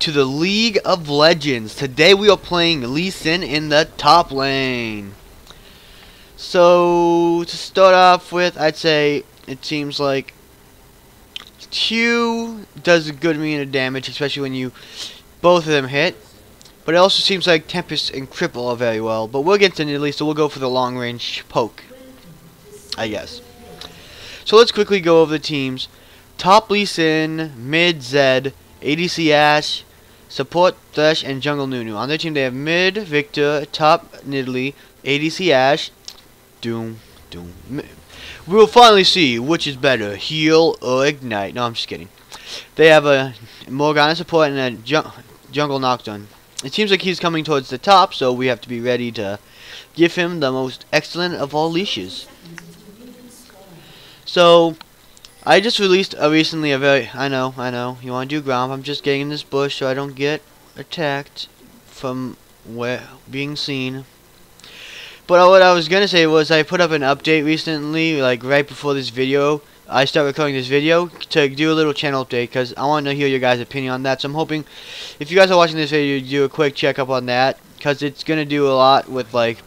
to the League of Legends. Today we are playing Lee Sin in the top lane. So to start off with, I'd say it seems like Q does a good amount of damage, especially when you both of them hit. But it also seems like Tempest and Cripple are very well. But we'll get to Nidalee, so we'll go for the long range poke, I guess. So let's quickly go over the teams. Top Lee Sin, mid Zed, ADC Ashe, support Thresh, and jungle Nunu. On their team they have mid Victor, top Nidalee, ADC Ashe, Doom. We will finally see which is better, heal or ignite. No, I'm just kidding. They have a Morgana support and a jungle Nocturne. It seems like he's coming towards the top, so we have to be ready to give him the most excellent of all leashes. So I just released recently a very, I know, you want to do ground. I'm just getting in this bush so I don't get attacked from where being seen. But what I was going to say was I put up an update recently, like right before this video. I started recording this video to do a little channel update because I want to hear your guys' opinion on that. So I'm hoping if you guys are watching this video, you do a quick checkup on that because it's going to do a lot with like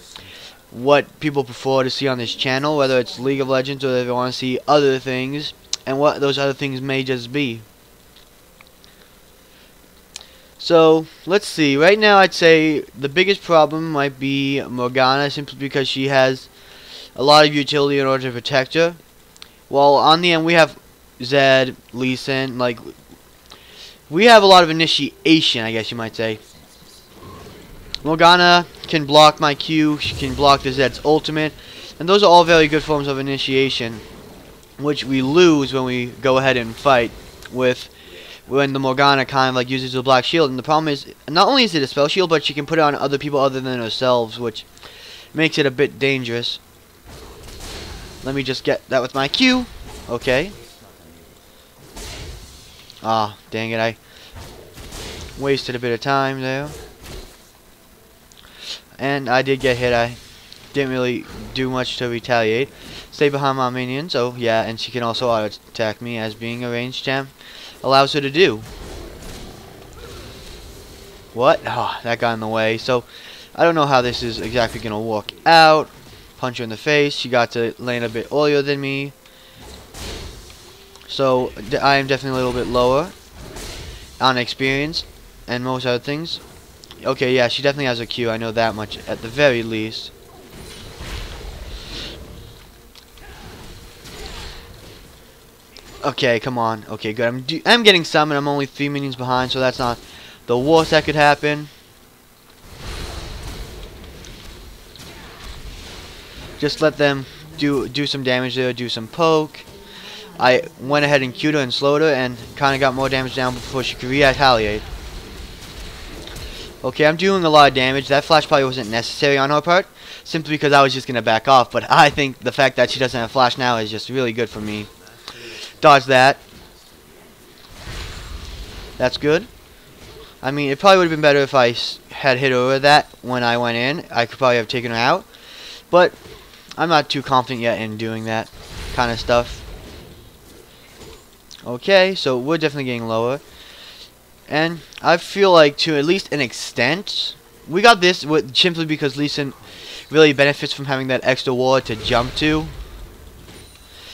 what people prefer to see on this channel, whether it's League of Legends or if they want to see other things. And what those other things may just be. So let's see. Right now I'd say the biggest problem might be Morgana, simply because she has a lot of utility in order to protect her. While on the end we have Zed, Lee Sin, like we have a lot of initiation, I guess you might say. Morgana can block my Q, she can block the Zed's ultimate, and those are all very good forms of initiation, which we lose when we go ahead and fight with when the Morgana kind of like uses the black shield. And the problem is, not only is it a spell shield, but she can put it on other people other than herself, which makes it a bit dangerous. Let me just get that with my Q. Okay. Ah, dang it, I wasted a bit of time there. And I did get hit. I didn't really do much to retaliate. Stay behind my minions. Oh yeah, and she can also auto attack me, as being a ranged champ allows her to do. What? Oh, that got in the way. So I don't know how this is exactly gonna work out. Punch her in the face. She got to land a bit earlier than me, so I am definitely a little bit lower on experience and most other things. Okay, yeah, she definitely has a Q. I know that much at the very least. Okay, come on. Okay, good. I'm getting some, and I'm only 3 minions behind, so that's not the worst that could happen. Just let them do some damage there, do some poke. I went ahead and Q'd her and slowed her, and kind of got more damage down before she could retaliate. Okay, I'm doing a lot of damage. That flash probably wasn't necessary on her part, simply because I was just going to back off. But I think the fact that she doesn't have flash now is just really good for me. Dodge that. That's good. I mean, it probably would have been better if I had hit over that when I went in. I could probably have taken her out. But I'm not too confident yet in doing that kind of stuff. Okay, so we're definitely getting lower. And I feel like, to at least an extent, we got this simply because Lee Sin really benefits from having that extra ward to jump to.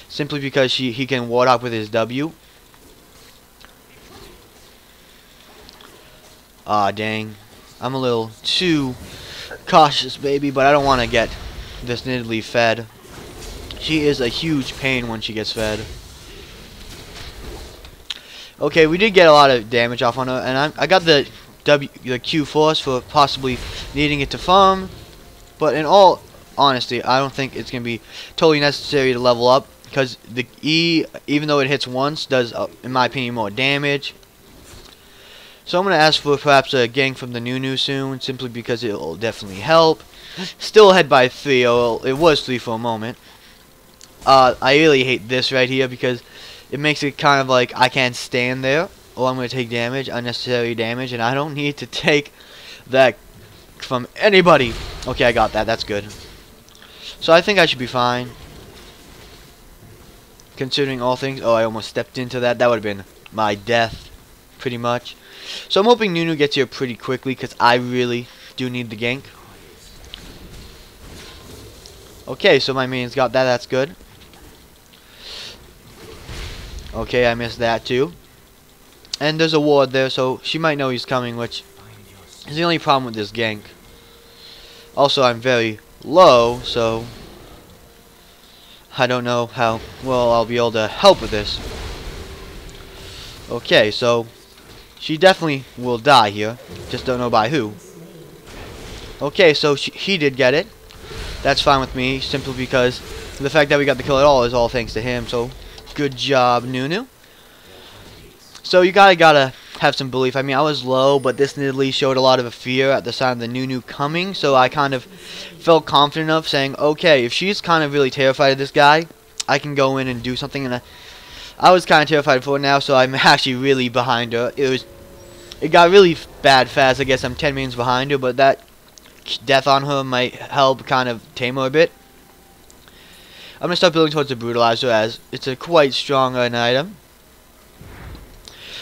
Simply because he can ward up with his W. Ah, dang. I'm a little too cautious, baby, but I don't want to get this Nidalee fed. She is a huge pain when she gets fed. Okay, we did get a lot of damage off on her, and I got the Q force for possibly needing it to farm. But in all honesty, I don't think it's going to be totally necessary to level up, because the E, even though it hits once, does, in my opinion, more damage. So I'm going to ask for perhaps a gank from the Nunu soon, simply because it will definitely help. Still ahead by 3, or it was 3 for a moment. I really hate this right here, because it makes it kind of like I can't stand there, or I'm going to take damage, unnecessary damage, and I don't need to take that from anybody. Okay, I got that. That's good. So I think I should be fine. Considering all things. Oh, I almost stepped into that. That would have been my death. pretty much. So I'm hoping Nunu gets here pretty quickly, because I really do need the gank. Okay, so my minions got that. That's good. Okay, I missed that too. And there's a ward there, so she might know he's coming, which is the only problem with this gank. Also, I'm very low, so I don't know how well I'll be able to help with this. Okay, so she definitely will die here. Just don't know by who. Okay, so he did get it. That's fine with me, simply because the fact that we got the kill at all is all thanks to him. So good job, Nunu. So you gotta have some belief. I mean, I was low, but this Nidalee showed a lot of a fear at the sign of the Nunu coming. So I kind of felt confident enough saying, okay, if she's kind of really terrified of this guy, I can go in and do something. And I was kind of terrified for it now, so I'm actually really behind her. It got really bad fast. I guess I'm 10 minutes behind her, but that death on her might help kind of tame her a bit. I'm gonna start building towards the Brutalizer, as it's a quite strong an item.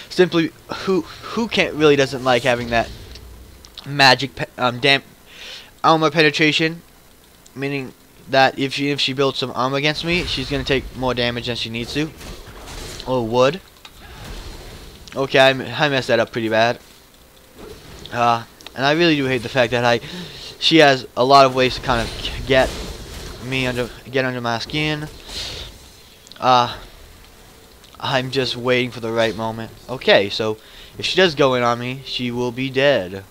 Simply, who really doesn't like having that magic armor penetration, meaning that if she builds some armor against me, she's gonna take more damage than she needs to, or would. Okay, I messed that up pretty bad. And I really do hate the fact that she has a lot of ways to kind of get under my skin. I'm just waiting for the right moment. Okay, so if she does go in on me, she will be dead.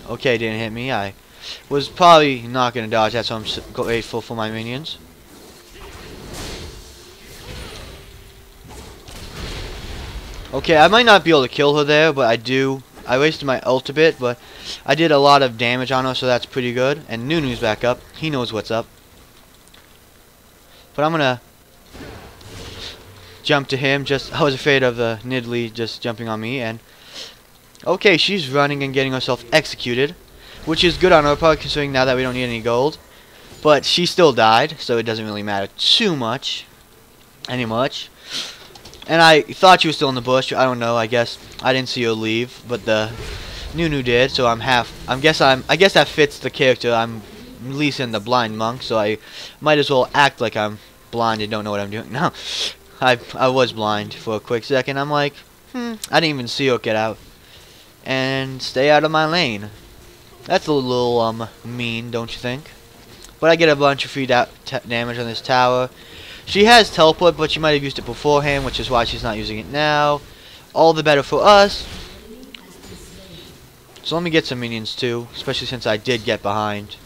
Okay, didn't hit me. I was probably not gonna dodge that, so I'm grateful for my minions. Okay, I might not be able to kill her there, but I wasted my ult a bit, but I did a lot of damage on her, so that's pretty good. And Nunu's back up. He knows what's up. But I'm gonna jump to him. I was afraid of the Nidalee just jumping on me. And okay, she's running and getting herself executed, which is good on her part, considering now that we don't need any gold. But she still died, so it doesn't really matter too much. And I thought she was still in the bush. I don't know. I guess I didn't see her leave, but the Nunu did. So I guess that fits the character. I'm at least in the blind monk, so I might as well act like I'm blind and don't know what I'm doing. No, I was blind for a quick second. I'm like, I didn't even see her get out. And stay out of my lane. That's a little mean, don't you think? But I get a bunch of free damage on this tower. She has teleport, but she might have used it beforehand, which is why she's not using it now. All the better for us. So let me get some minions too, especially since I did get behind.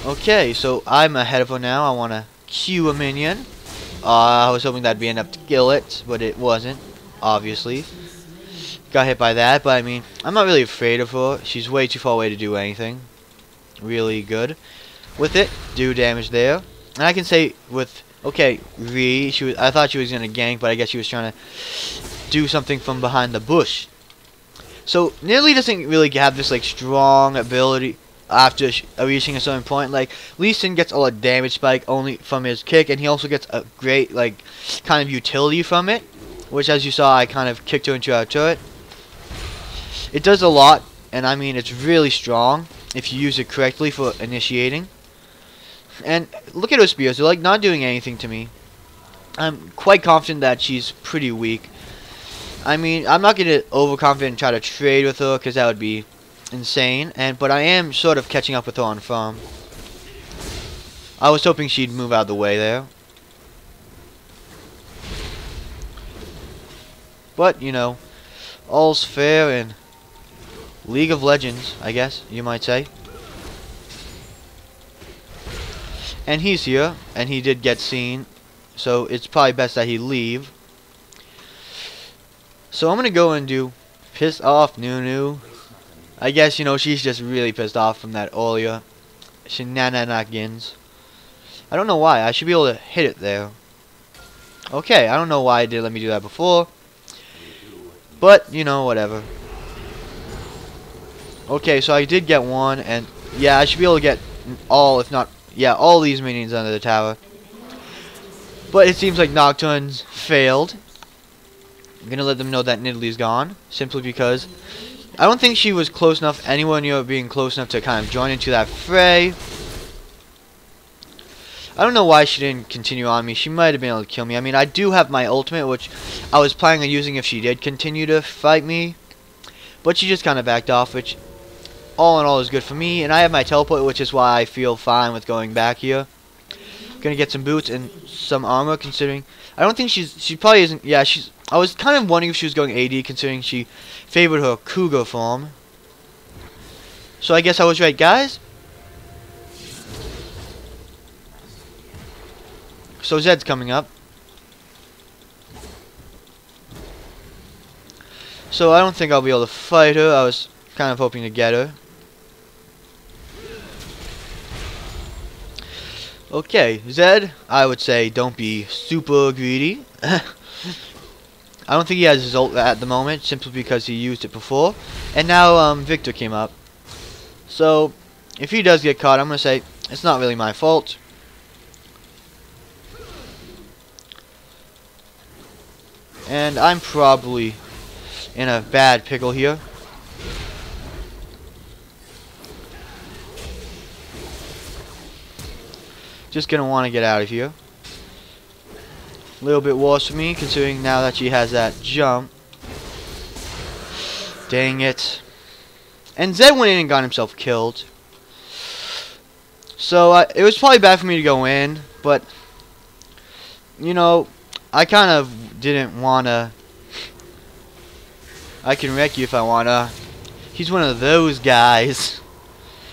Okay, so I'm ahead of her now. I want to queue a minion. I was hoping that'd be enough to kill it, but it wasn't, obviously. Got hit by that, but I mean, I'm not really afraid of her. She's way too far away to do anything really good with it. Do damage there. And I can say with, okay, I thought she was going to gank, but I guess she was trying to do something from behind the bush. So, Nidalee doesn't really have this, like, strong ability after reaching a certain point. Like, Lee Sin gets a lot of damage spike only from his kick, and he also gets a great, like, kind of utility from it. Which, as you saw, I kind of kicked her into our turret. It does a lot, and I mean, it's really strong if you use it correctly for initiating. And look at her spears. They're like not doing anything to me. I'm quite confident that she's pretty weak. I mean, I'm not going to overconfident and try to trade with her, because that would be insane. But I am sort of catching up with her on farm. I was hoping she'd move out of the way there. But, you know, all's fair in League of Legends, I guess you might say. And he's here, and he did get seen, so it's probably best that he leave. So I'm gonna go and do piss off Nunu. I guess, you know, she's just really pissed off from that earlier shenanigans. I don't know why. I should be able to hit it there. Okay, I don't know why it did let me do that before, but you know, whatever. Okay, so I did get one, and yeah, I should be able to get all, if not, yeah, all these minions under the tower. But it seems like Nocturne's failed. I'm gonna let them know that Nidalee is gone, simply because I don't think she was close enough, anywhere near being close enough to kind of join into that fray. I don't know why she didn't continue on me. She might have been able to kill me. I mean, I do have my ultimate, which I was planning on using if she did continue to fight me. But she just kind of backed off, which all in all is good for me. And I have my teleport, which is why I feel fine with going back here. Gonna get some boots and some armor, considering I don't think she probably isn't. Yeah, I was kind of wondering if she was going AD, considering she favored her cougar form. So I guess I was right, guys. So Zed's coming up. So I don't think I'll be able to fight her. I was kind of hoping to get her. Okay, Zed, I would say don't be super greedy. I don't think he has his ult at the moment, simply because he used it before. And now Victor came up. So if he does get caught, I'm going to say it's not really my fault. And I'm probably in a bad pickle here. Just gonna want to get out of here. A little bit worse for me, considering now that she has that jump. Dang it. And Zed went in and got himself killed. So it was probably bad for me to go in, but you know, I kind of didn't wanna. I can wreck you if I wanna. He's one of those guys.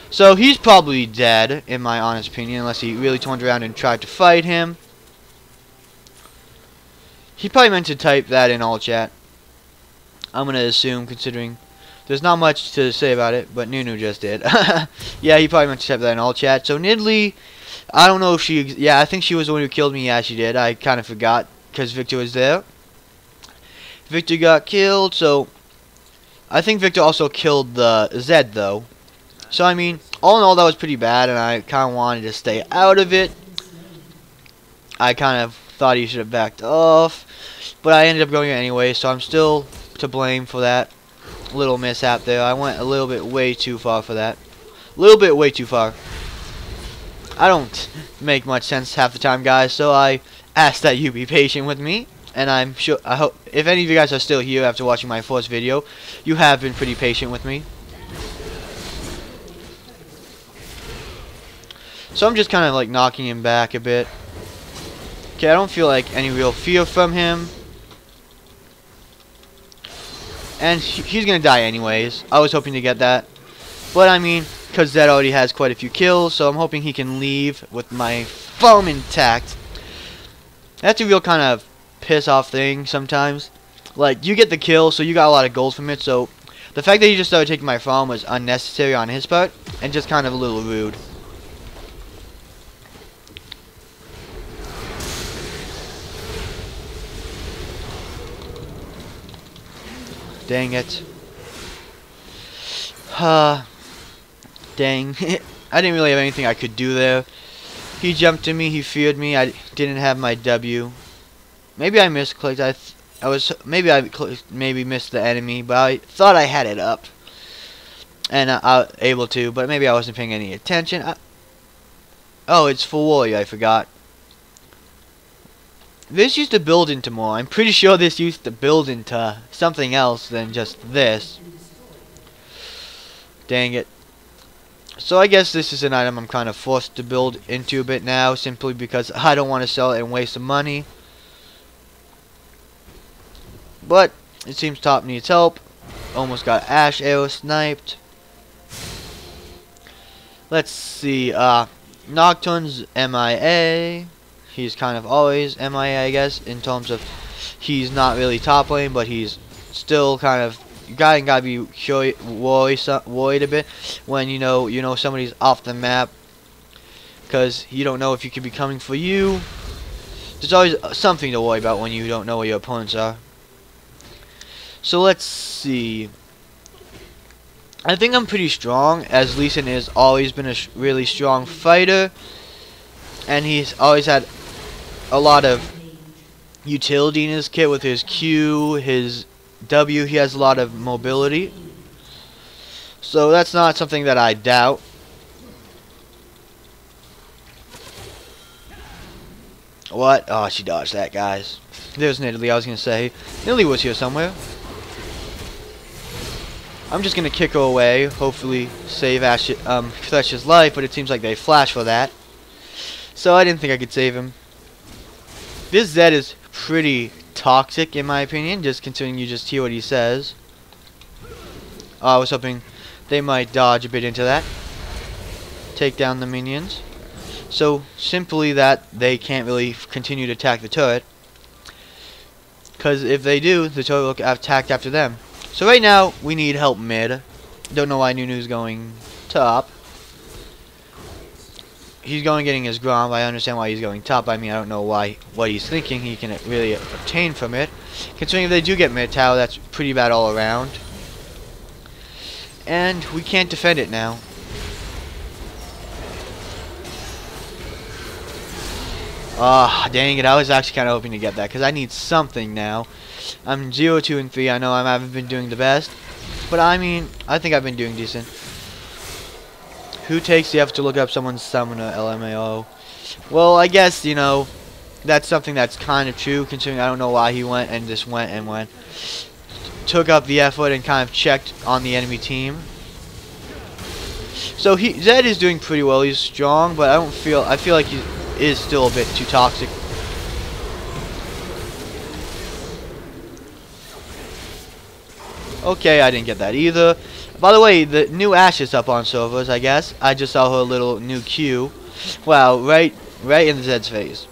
So he's probably dead, in my honest opinion, unless he really turned around and tried to fight him. He probably meant to type that in all chat. I'm gonna assume, considering there's not much to say about it, but Nunu just did. Yeah, he probably meant to type that in all chat. So Nidalee, I don't know if she. Yeah, I think she was the one who killed me. Yeah, she did. I kind of forgot because Victor was there. Victor got killed, so I think Victor also killed the Zed though. So I mean, all in all, that was pretty bad, and I kind of wanted to stay out of it. I kind of thought he should have backed off, but I ended up going anyway, so I'm still to blame for that little mishap there. I went a little bit way too far for that. A little bit way too far. I don't make much sense half the time, guys, so I ask that you be patient with me. And I hope, if any of you guys are still here after watching my first video, you have been pretty patient with me. So I'm just kind of like knocking him back a bit. Okay, I don't feel like any real fear from him. And he's going to die anyways. I was hoping to get that. But I mean, because Zed already has quite a few kills, so I'm hoping he can leave with my foam intact. That's a real kind of piss off thing sometimes. Like, you get the kill, so you got a lot of gold from it, so the fact that he just started taking my foam was unnecessary on his part, and just kind of a little rude. Dang it. Dang. I didn't really have anything I could do there. He jumped to me, he feared me, I didn't have my W. Maybe I misclicked. Maybe missed the enemy, but I thought I had it up. And I was able to, but maybe I wasn't paying any attention. Oh, it's for warrior, I forgot. This used to build into more. I'm pretty sure this used to build into something else than just this. Dang it. So I guess this is an item I'm kind of forced to build into a bit now, simply because I don't want to sell it and waste some money. But it seems top needs help. Almost got Ash arrow sniped. Let's see. Nocturne's MIA. He's kind of always MIA, I guess, in terms of he's not really top lane, but he's still kind of. You gotta be worried a bit when you know somebody's off the map, because you don't know if he could be coming for you. There's always something to worry about when you don't know where your opponents are. So let's see. I think I'm pretty strong, as Lee Sin has always been a really strong fighter, and he's always had a lot of utility in his kit with his Q, his W. He has a lot of mobility. So that's not something that I doubt. What? Oh, she dodged that, guys. There's Nidalee, I was going to say. Nidalee was here somewhere. I'm just going to kick her away. Hopefully save Thresh's life, but it seems like they flash for that. So I didn't think I could save him. This Zed is pretty toxic, in my opinion, just considering you just hear what he says. I was hoping they might dodge a bit into that. Take down the minions. So, simply that they can't really continue to attack the turret. Because if they do, the turret will get attacked after them. So right now, we need help mid. Don't know why Nunu's going top. He's going getting his Grom. I understand why he's going top. I mean, I don't know what he's thinking he can really obtain from it. Considering if they do get mid tower, that's pretty bad all around. And we can't defend it now. Ah, dang it. I was actually kind of hoping to get that because I need something now. I'm 0, 2, and 3. I know I haven't been doing the best. But I mean, I think I've been doing decent. Who takes the effort to look up someone's summoner, LMAO? Well, I guess, you know, that's something that's kind of true, considering I don't know why he went and just went and went. Took up the effort and kind of checked on the enemy team. So Zed is doing pretty well. He's strong, but I feel like he is still a bit too toxic. Okay, I didn't get that either. By the way, the new Ashe is up on servers, I guess. I just saw her little new Q. Wow, right in the Zed's face.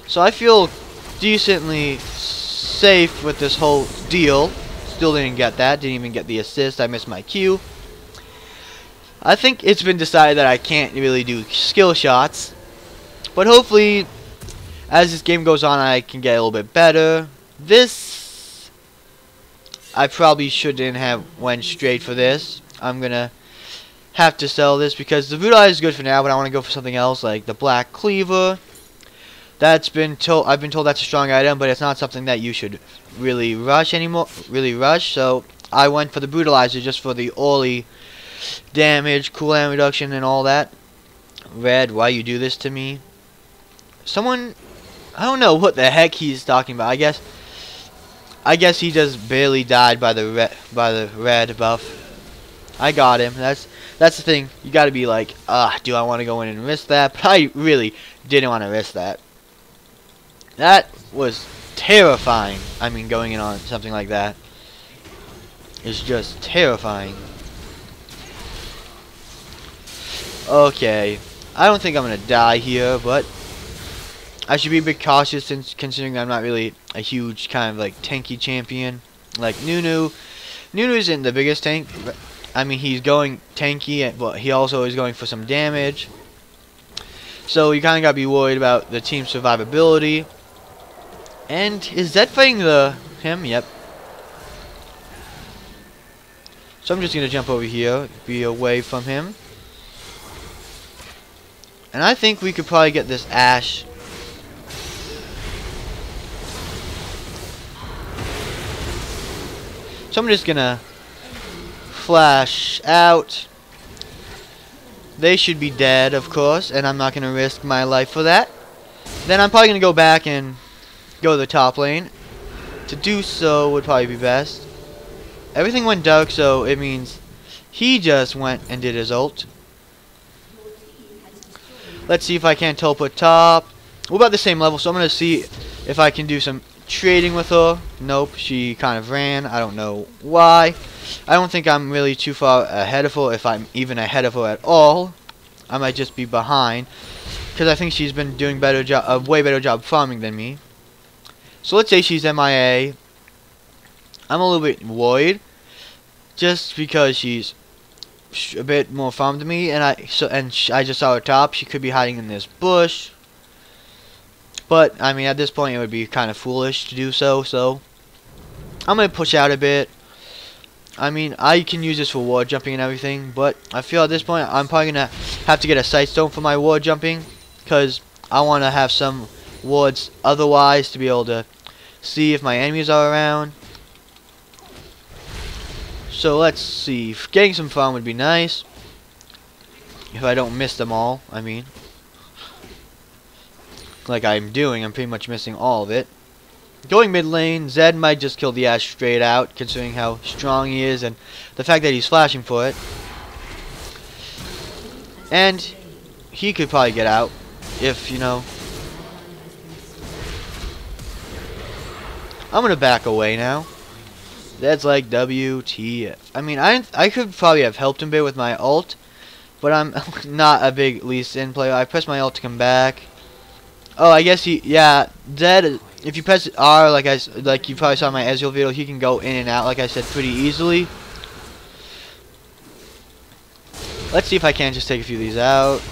So I feel decently safe with this whole deal. Still didn't get that. Didn't even get the assist. I missed my Q. I think it's been decided that I can't really do skill shots. But hopefully, as this game goes on, I can get a little bit better. This, I probably shouldn't have went straight for this. I'm gonna have to sell this because the Brutalize is good for now, but I want to go for something else like the Black Cleaver. I've been told that's a strong item, but it's not something that you should really rush anymore. So I went for the Brutalizer just for the early damage, cooldown reduction, and all that. Red, why you do this to me? Someone, I don't know what the heck he's talking about. I guess he just barely died by the red buff. I got him. That's the thing. You got to be like, do I want to go in and risk that? But I really didn't want to risk that. That was terrifying. I mean, going in on something like that is just terrifying. Okay, I don't think I'm gonna die here, but I should be a bit cautious since considering I'm not really a huge kind of like tanky champion like Nunu. Nunu isn't the biggest tank. I mean, he's going tanky, but he also is going for some damage. So you kind of gotta be worried about the team's survivability. And is Zed fighting him? Yep. So I'm just gonna jump over here, be away from him. And I think we could probably get this Ashe. So I'm just gonna flash out. They should be dead, of course, and I'm not gonna risk my life for that. Then I'm probably gonna go back and go to the top lane. To do so would probably be best. Everything went dark, so it means he just went and did his ult. Let's see if I can teleport top. We're about the same level, so I'm going to see if I can do some trading with her. Nope, she kind of ran. I don't know why. I don't think I'm really too far ahead of her, if I'm even ahead of her at all. I might just be behind, because I think she's been doing a way better job farming than me. So let's say she's MIA. I'm a little bit worried, just because she's a bit more farm to me, and I just saw her top. She could be hiding in this bush, but I mean, at this point it would be kind of foolish to do so. So I'm gonna push out a bit. I mean, I can use this for ward jumping and everything, but I feel at this point I'm probably gonna have to get a sight stone for my ward jumping, because I want to have some wards otherwise to be able to see if my enemies are around. So let's see. Getting some farm would be nice. If I don't miss them all, I mean. Like I'm doing, I'm pretty much missing all of it. Going mid lane, Zed might just kill the Ashe straight out, considering how strong he is and the fact that he's flashing for it. And he could probably get out if, you know. I'm gonna back away now. That's like WTF. I mean, I could probably have helped him a bit with my ult, but I'm not a big Lee Sin player. I pressed my ult to come back. Oh, I guess yeah, Zed, if you press R, like you probably saw in my Ezreal video, he can go in and out, like I said, pretty easily. Let's see if I can just take a few of these out.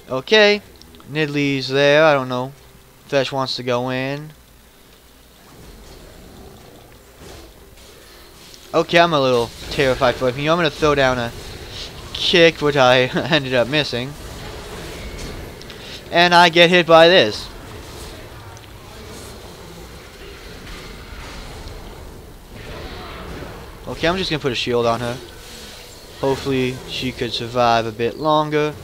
Okay, Nidlee's there. I don't know. Thresh wants to go in. Okay, I'm a little terrified for him. I'm gonna throw down a kick, which I ended up missing. And I get hit by this. Okay, I'm just gonna put a shield on her. Hopefully she could survive a bit longer.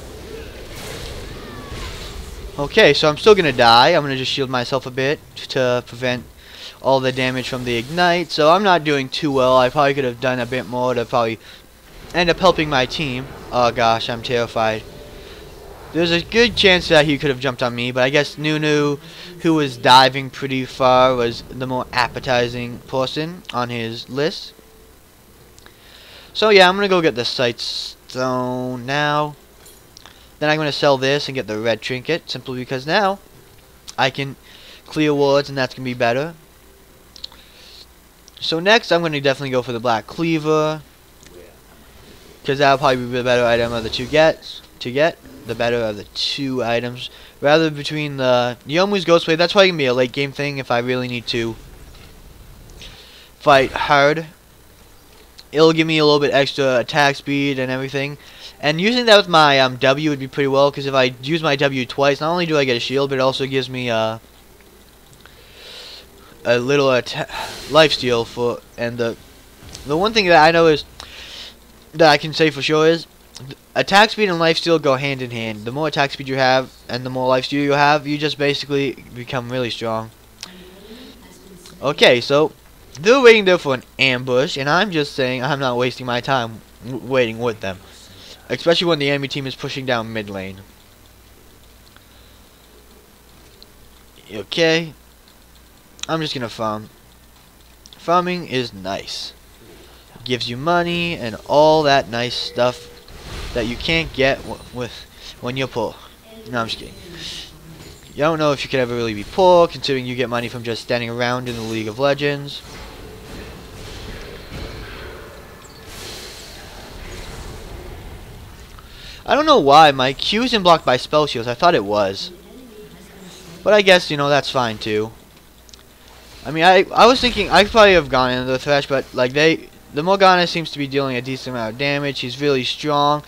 Okay, so I'm still gonna die. I'm gonna just shield myself a bit to prevent all the damage from the ignite. So I'm not doing too well. I probably could have done a bit more to probably end up helping my team. Oh gosh, I'm terrified. There's a good chance that he could have jumped on me, but I guess Nunu, who was diving pretty far, was the more appetizing person on his list. So yeah, I'm going to go get the Sight Stone now. Then I'm going to sell this and get the red trinket, simply because now I can clear wards and that's going to be better. So next I'm going to definitely go for the Black Cleaver, because that'll probably be the better item of the two the better of the two items. Rather between the Youmuu's Ghostblade, that's probably going to be a late game thing if I really need to fight hard. It'll give me a little bit extra attack speed and everything. And using that with my W would be pretty well, because if I use my W twice, not only do I get a shield, but it also gives me a little lifesteal for. And the one thing that I know is that I can say for sure is attack speed and lifesteal go hand in hand. The more attack speed you have and the more lifesteal you have, you just basically become really strong. Okay, so they're waiting there for an ambush, and I'm just saying I'm not wasting my time waiting with them, especially when the enemy team is pushing down mid lane. Okay, I'm just gonna farm. Farming is nice. Gives you money and all that nice stuff that you can't get with when you're poor. No, I'm just kidding. You don't know if you could ever really be poor, considering you get money from just standing around in the League of Legends. I don't know why my Q isn't blocked by spell shields. I thought it was, but I guess, you know, that's fine too. I mean, I was thinking I could probably have gone into the Thresh, but like the Morgana seems to be dealing a decent amount of damage. She's really strong,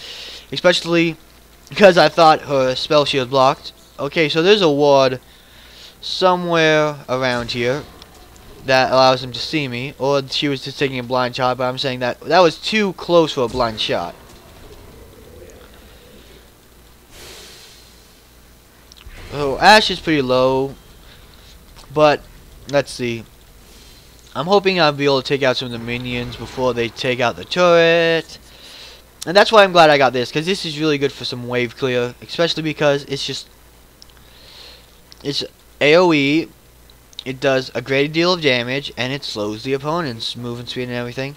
especially because I thought her spell shield blocked. Okay, so there's a ward somewhere around here that allows him to see me, or she was just taking a blind shot, but I'm saying that that was too close for a blind shot. So Ashe is pretty low, but let's see. I'm hoping I'll be able to take out some of the minions before they take out the turret. And that's why I'm glad I got this, because this is really good for some wave clear, especially because it's AoE, it does a great deal of damage, and it slows the opponent's movement speed and everything.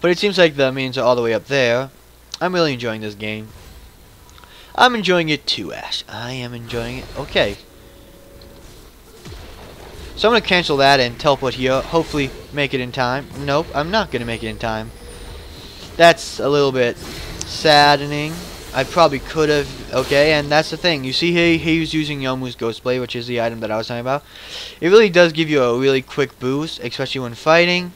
But it seems like the minions are all the way up there. I'm really enjoying this game. I'm enjoying it too, Ashe. I am enjoying it. Okay. So I'm going to cancel that and teleport here. Hopefully make it in time. Nope, I'm not going to make it in time. That's a little bit saddening. I probably could have. Okay, and that's the thing. You see here, he was using Youmuu's Ghostblade, which is the item that I was talking about. It really does give you a really quick boost, especially when fighting.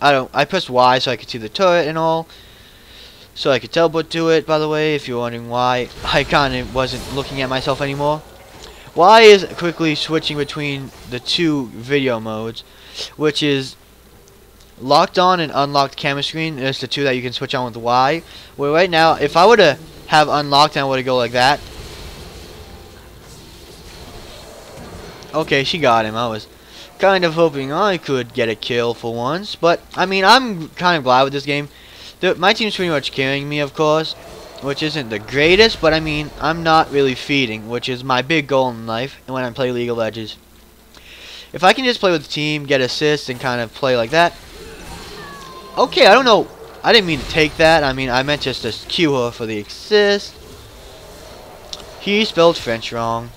I pressed Y so I could see the turret and all. So I could teleport to it, by the way, if you're wondering why I kind of wasn't looking at myself anymore. Y is quickly switching between the two video modes, which is locked on and unlocked camera screen. There's the two that you can switch on with Y. Where right now, if I were to have unlocked and I were to go like that. Okay, she got him. I was kind of hoping I could get a kill for once. But, I mean, I'm kind of glad with this game. My team's pretty much carrying me, of course, which isn't the greatest. But, I mean, I'm not really feeding, which is my big goal in life when I play League of Legends. If I can just play with the team, get assists, and kind of play like that. Okay, I don't know. I didn't mean to take that. I mean, I meant just to cue her for the assist. He spelled French wrong.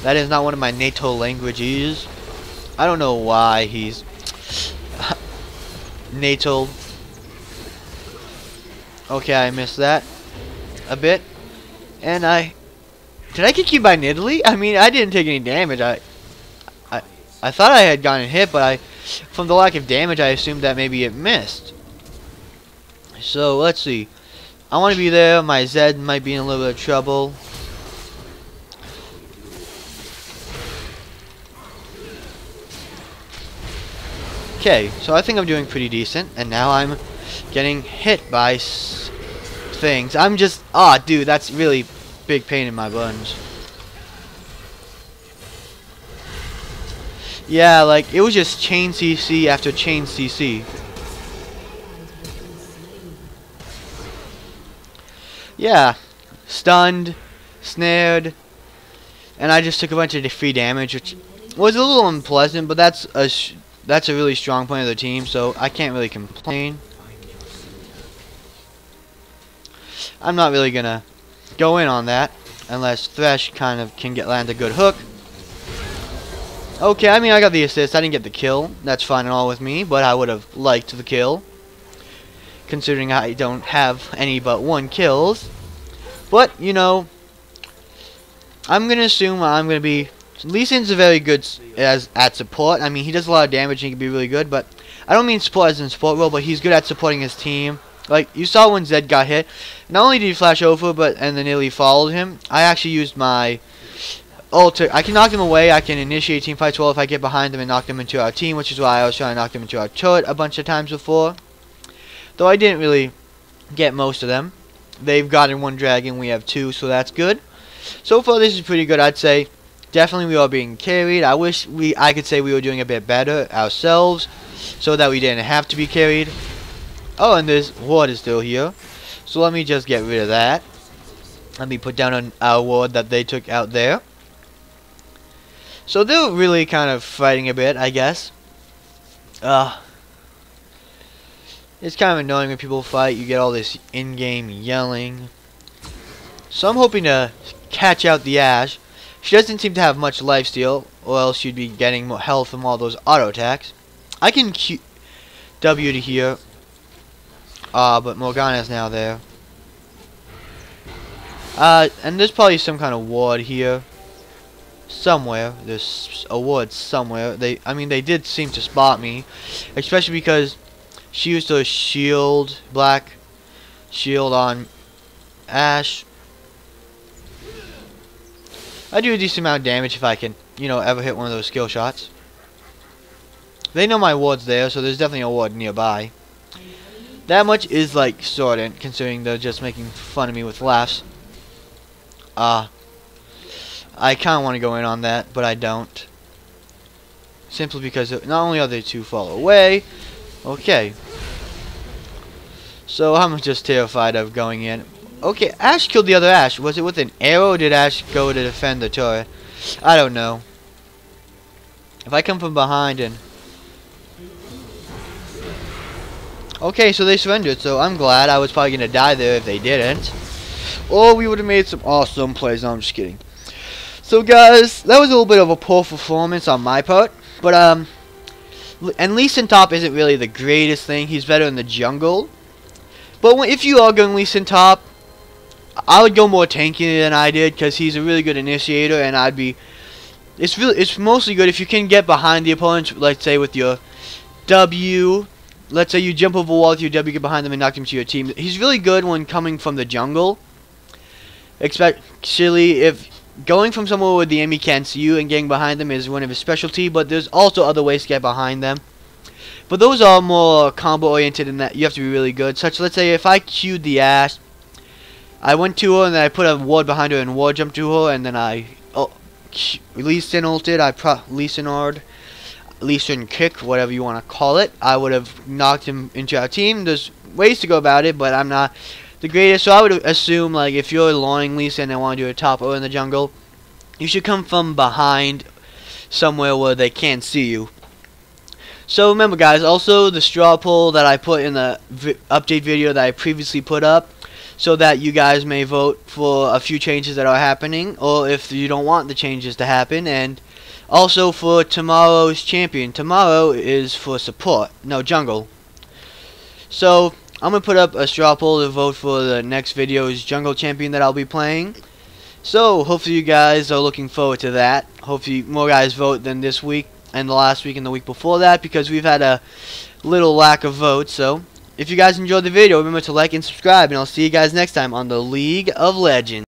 That is not one of my natal languages. I don't know why he's natal. Okay, I missed that a bit. And did I get killed by Italy? I mean, I didn't take any damage. I thought I had gotten hit, but from the lack of damage, I assumed that maybe it missed. So let's see. I want to be there. My Zed might be in a little bit of trouble. Okay, so I think I'm doing pretty decent, and now I'm getting hit by things. I'm just, dude, that's really big pain in my buns. Yeah, like, it was just chain CC after chain CC. Yeah, stunned, snared, and I just took a bunch of free damage, which was a little unpleasant, but that's a really strong point of the team, so I can't really complain. I'm not really gonna go in on that unless Thresh kind of can land a good hook. Okay, I mean, I got the assist. I didn't get the kill. That's fine and all with me, but I would have liked the kill, considering I don't have any but 1 kills. But, you know, I'm gonna assume I'm gonna be. Lee Sin's a very good at support. I mean, he does a lot of damage and he can be really good, but I don't mean support as in support role, but he's good at supporting his team. Like, you saw when Zed got hit, not only did he flash over, and then nearly followed him, I actually used my ult. I can knock them away, I can initiate team fights well if I get behind them and knock them into our team, which is why I was trying to knock them into our turret a bunch of times before. Though I didn't really get most of them. They've gotten 1 dragon, we have 2, so that's good. So far, this is pretty good, I'd say. Definitely we are being carried. I wish I could say we were doing a bit better ourselves, so that we didn't have to be carried. Oh, and this ward is still here. So let me just get rid of that. Let me put down our ward that they took out there. So they're really kind of fighting a bit, I guess. It's kind of annoying when people fight. You get all this in-game yelling. So I'm hoping to catch out the Ashe. She doesn't seem to have much lifesteal, or else she'd be getting more health from all those auto attacks. I can W to here. But Morgana's now there. And there's probably some kind of ward here. Somewhere. There's a ward somewhere. I mean, they did seem to spot me. Especially because she used a shield, black shield on Ashe. I do a decent amount of damage if I can, you know, ever hit one of those skill shots. They know my ward's there, so there's definitely a ward nearby. That much is, like, sorted, considering they're just making fun of me with laughs. I kind of want to go in on that, but I don't. Simply because not only are they too far away. Okay. So I'm just terrified of going in. Okay, Ashe killed the other Ashe. Was it with an arrow or did Ashe go to defend the turret? I don't know. If I come from behind and... Okay, so they surrendered, so I'm glad. I was probably going to die there if they didn't. Or we would have made some awesome plays. No, I'm just kidding. So, guys, that was a little bit of a poor performance on my part. But, and Lee Sin top isn't really the greatest thing. He's better in the jungle. But if you are going Lee Sin top, I would go more tanky than I did, because he's a really good initiator, and I'd be... It's mostly good if you can get behind the opponent, let's say with your W. Let's say you jump over a wall with your W, get behind them, and knock them to your team. He's really good when coming from the jungle. Especially if going from somewhere where the enemy can't see you and getting behind them is one of his specialty, but there's also other ways to get behind them. But those are more combo oriented in that you have to be really good. Such, let's say if I queued the Ash, I went to her and then I put a ward behind her and ward jumped to her, and then I Lee Sin ulted, Lee Sin Ord, Lee Sin kick, whatever you want to call it. I would have knocked him into our team. There's ways to go about it, but I'm not the greatest, so I would assume, like, if you're loaning Lee Sin and want to do a top or in the jungle, you should come from behind somewhere where they can't see you. So remember, guys, also the straw poll that I put in the update video that I previously put up, so that you guys may vote for a few changes that are happening, or if you don't want the changes to happen. And also for tomorrow's champion. Tomorrow is for support, no, jungle. So I'm going to put up a straw poll to vote for the next video's jungle champion that I'll be playing. So hopefully you guys are looking forward to that. Hopefully more guys vote than this week and the last week and the week before that, because we've had a little lack of votes. So if you guys enjoyed the video, remember to like and subscribe, and I'll see you guys next time on the League of Legends.